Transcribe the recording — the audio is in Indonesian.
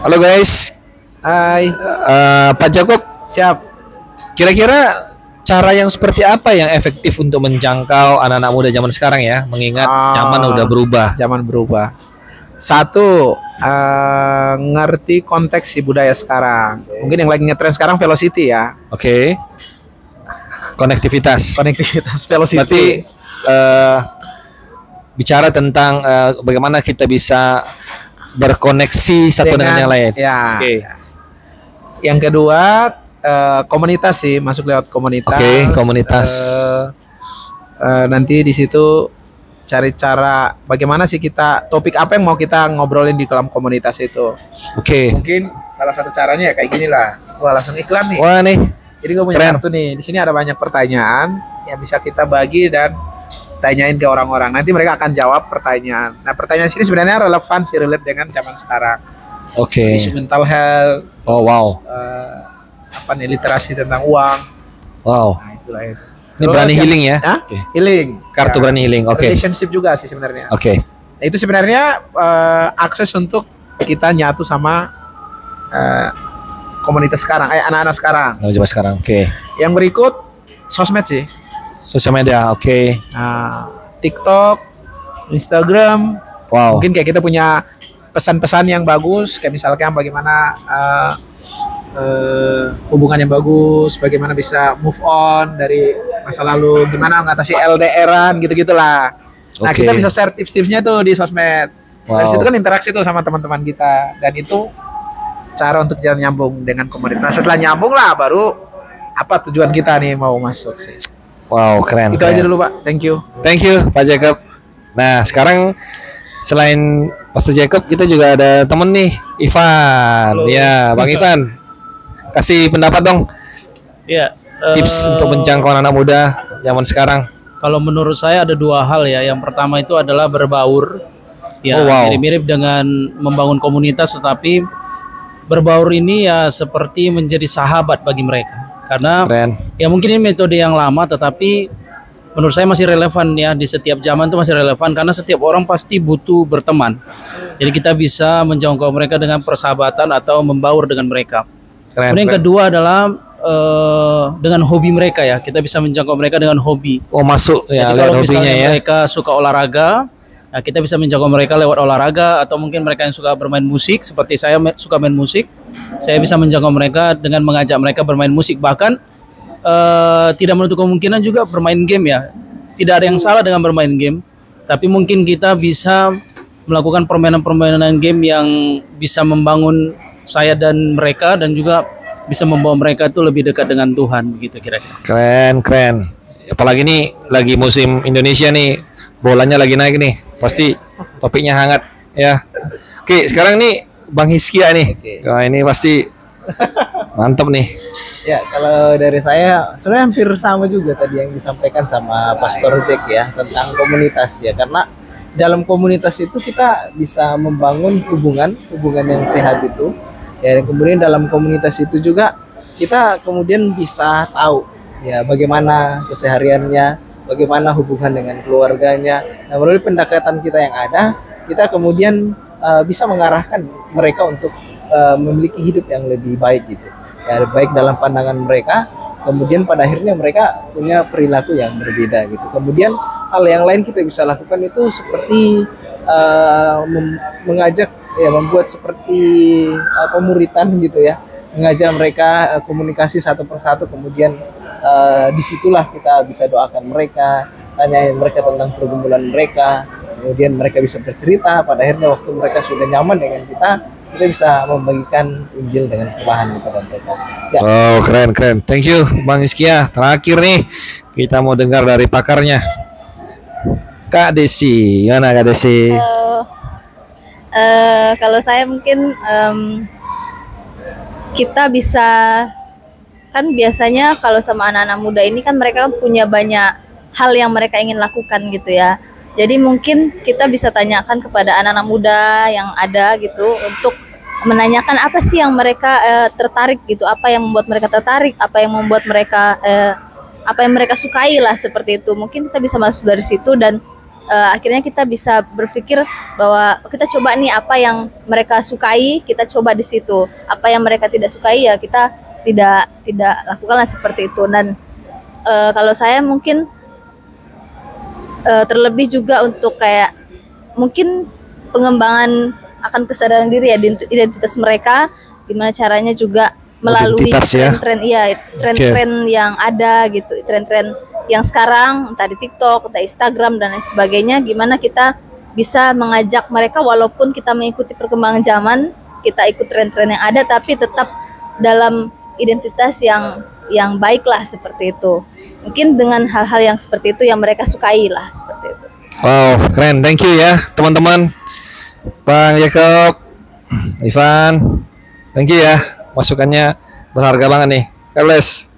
Halo guys, Hai, Pak Jakob, siap. kira-kira cara yang seperti apa yang efektif untuk menjangkau anak-anak muda zaman sekarang ya? Mengingat zaman udah berubah. Zaman berubah. Satu, ngerti konteks si budaya sekarang. Mungkin yang lagi ngetren sekarang velocity ya. Oke, konektivitas. Konektivitas Berarti velocity. bicara tentang bagaimana kita bisa berkoneksi satu dengan yang lain. Ya. Oke. Yang kedua, komunitas sih, masuk lewat komunitas. Oke, komunitas. Nanti di situ cari cara bagaimana sih topik apa yang mau kita ngobrolin di dalam komunitas itu. Oke. Mungkin salah satu caranya ya kayak gini lah. Wah, langsung iklan nih. Wah nih, Jadi gue punya keren. kartu nih. Di sini ada banyak pertanyaan yang bisa kita bagi dan tanyain ke orang-orang. Nanti mereka akan jawab pertanyaan. Nah, pertanyaan sini sebenarnya relevan sih, relate dengan zaman sekarang. Oke. Isu mental health, Oh wow, apa nih, literasi tentang uang. wow. Nah, itulah itu. Ini berani healing ya? Hah? Oke. Healing. Kartu Ya. berani healing. Oke. Relationship juga sih sebenarnya. Oke. Nah, itu sebenarnya akses untuk kita nyatu sama komunitas sekarang, anak-anak sekarang. Nah, coba sekarang. Oke. Yang berikut sosmed sih. Sosial media. Oke. Nah, TikTok, Instagram, Wow. mungkin kayak kita punya pesan-pesan yang bagus, kayak misalkan bagaimana hubungan yang bagus, bagaimana bisa move on dari masa lalu, gimana mengatasi LDRan gitu-gitulah. Nah, Oke. kita bisa share tips-tipsnya tuh di sosmed. Dari Wow. situ kan interaksi tuh sama teman-teman kita, dan itu cara untuk jalan nyambung dengan komunitas. Nah, setelah nyambung lah baru apa tujuan kita nih mau masuk sih. Wow, keren. Itu keren. aja dulu, Pak. Thank you. Thank you, Pak Jacob. Nah, sekarang selain Pastor Jacob, kita juga ada temen nih, Ivan. Halo. Ya, Bang Ivan. Kasih pendapat dong, Ya, tips untuk menjangkau anak muda zaman sekarang. kalau menurut saya ada dua hal ya. Yang pertama itu adalah berbaur. Ya, Oh, wow. mirip-mirip dengan membangun komunitas, tetapi berbaur ini ya seperti menjadi sahabat bagi mereka. Karena Keren. ya mungkin ini metode yang lama, tetapi menurut saya masih relevan ya, di setiap zaman itu masih relevan karena setiap orang pasti butuh berteman. Jadi kita bisa menjangkau mereka dengan persahabatan atau membaur dengan mereka. Keren. Kemudian yang keren. kedua adalah dengan hobi mereka ya. Kita bisa menjangkau mereka dengan hobi. Oh, masuk ya, Jadi lewat kalau hobinya misalnya ya. mereka suka olahraga, nah kita bisa menjangkau mereka lewat olahraga, atau mungkin mereka yang suka bermain musik seperti saya suka main musik, saya bisa menjangkau mereka dengan mengajak mereka bermain musik. Bahkan tidak menutup kemungkinan juga bermain game ya. Tidak ada yang salah dengan bermain game, tapi mungkin kita bisa melakukan permainan-permainan game yang bisa membangun saya dan mereka, dan juga bisa membawa mereka itu lebih dekat dengan Tuhan gitu kira-kira. Keren, keren. Apalagi nih lagi musim Indonesia nih, bolanya lagi naik nih. Pasti topiknya hangat ya. Oke, sekarang nih Bang Hiskia nih. Wah, ini pasti mantap nih. Ya, kalau dari saya sebenarnya hampir sama juga tadi yang disampaikan sama Pastor Jack ya tentang komunitas ya, karena dalam komunitas itu kita bisa membangun hubungan yang sehat itu ya, dan kemudian dalam komunitas itu juga kita kemudian bisa tahu ya bagaimana kesehariannya, bagaimana hubungan dengan keluarganya. Nah, melalui pendekatan kita yang ada, kita kemudian bisa mengarahkan mereka untuk memiliki hidup yang lebih baik gitu. Ya, baik dalam pandangan mereka, kemudian pada akhirnya mereka punya perilaku yang berbeda gitu. Kemudian hal yang lain kita bisa lakukan itu seperti mengajak ya, membuat seperti pemuritan gitu ya, mengajak mereka komunikasi satu persatu. Kemudian disitulah kita bisa doakan mereka, tanyain mereka tentang pergumulan mereka, kemudian mereka bisa bercerita. Pada akhirnya waktu mereka sudah nyaman dengan kita bisa membagikan Injil dengan perlahan kepada mereka. Ya. Oh, keren, keren. Thank you, Bang Hiskia. Terakhir nih, kita mau dengar dari pakarnya. Kak Desi, gimana Kak Desi? Kalau saya mungkin kita bisa, kan biasanya kalau sama anak-anak muda ini kan mereka punya banyak hal yang mereka ingin lakukan gitu ya. Jadi mungkin kita bisa tanyakan kepada anak-anak muda yang ada gitu untuk menanyakan apa sih yang mereka tertarik gitu, apa yang membuat mereka tertarik, apa yang membuat mereka apa yang mereka sukai lah, seperti itu. Mungkin kita bisa masuk dari situ dan akhirnya kita bisa berpikir bahwa kita coba nih apa yang mereka sukai, kita coba di situ. Apa yang mereka tidak sukai ya kita tidak lakukanlah seperti itu. Dan kalau saya mungkin terlebih juga untuk kayak mungkin pengembangan akan kesadaran diri ya, identitas mereka, gimana caranya juga melalui tren-tren tren-tren yang ada gitu, tren-tren yang sekarang entah di TikTok, entah Instagram dan lain sebagainya, gimana kita bisa mengajak mereka walaupun kita mengikuti perkembangan zaman, kita ikut tren-tren yang ada tapi tetap dalam identitas yang baik lah seperti itu. Mungkin dengan hal-hal yang seperti itu yang mereka sukai lah seperti itu. Wow, keren. Thank you ya teman-teman. Bang Jacob, Ivan, thank you ya. Masukannya berharga banget nih. God bless.